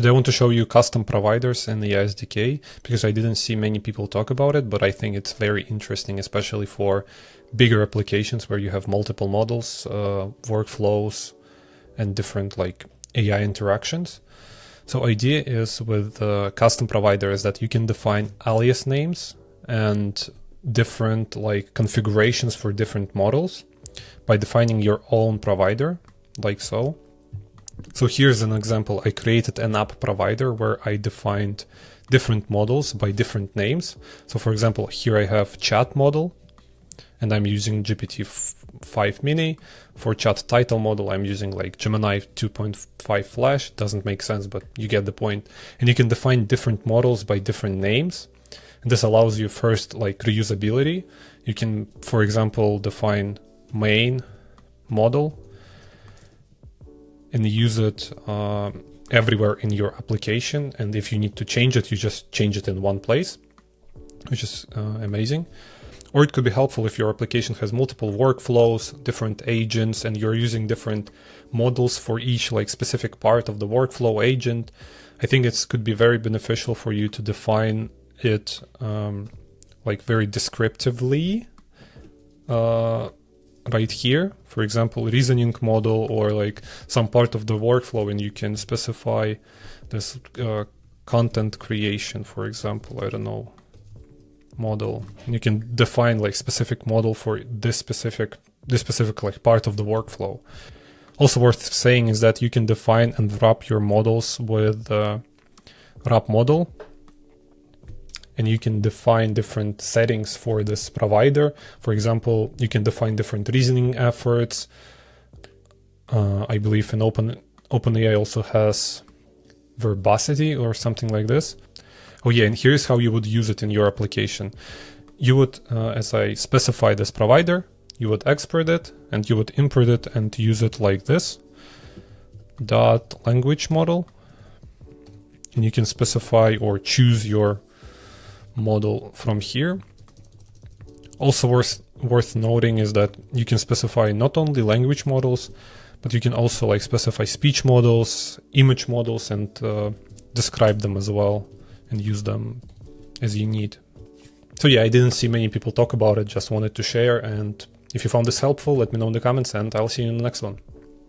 Today I want to show you custom providers in the AI SDK because I didn't see many people talk about it, but I think it's very interesting, especially for bigger applications where you have multiple models, workflows, and different like AI interactions. So idea is with custom providers that you can define alias names and different like configurations for different models by defining your own provider, like so. So here's an example. I created an app provider where I defined different models by different names. So for example, here I have chat model and I'm using GPT-5 mini. For chat title model, I'm using like Gemini 2.5 Flash. Doesn't make sense, but you get the point. And you can define different models by different names. And this allows you first like reusability. You can, for example, define main model and use it everywhere in your application. And if you need to change it, you just change it in one place, which is amazing. Or it could be helpful if your application has multiple workflows, different agents, and you're using different models for each like specific part of the workflow agent. I think it could be very beneficial for you to define it like very descriptively right here. For example, reasoning model or like some part of the workflow, and you can specify this content creation, for example, I don't know, model, and you can define like specific model for this specific like part of the workflow. Also worth saying is that you can define and wrap your models with wrap model, and you can define different settings for this provider. For example, you can define different reasoning efforts. I believe in OpenAI also has verbosity or something like this. Oh yeah, and here's how you would use it in your application. You would, as I specify this provider, you would export it and you would import it and use it like this. .language model. And you can specify or choose your model from here. Also worth noting is that you can specify not only language models, but you can also like specify speech models, image models, and describe them as well and use them as you need. So yeah, I didn't see many people talk about it, just wanted to share. And if you found this helpful, let me know in the comments and I'll see you in the next one.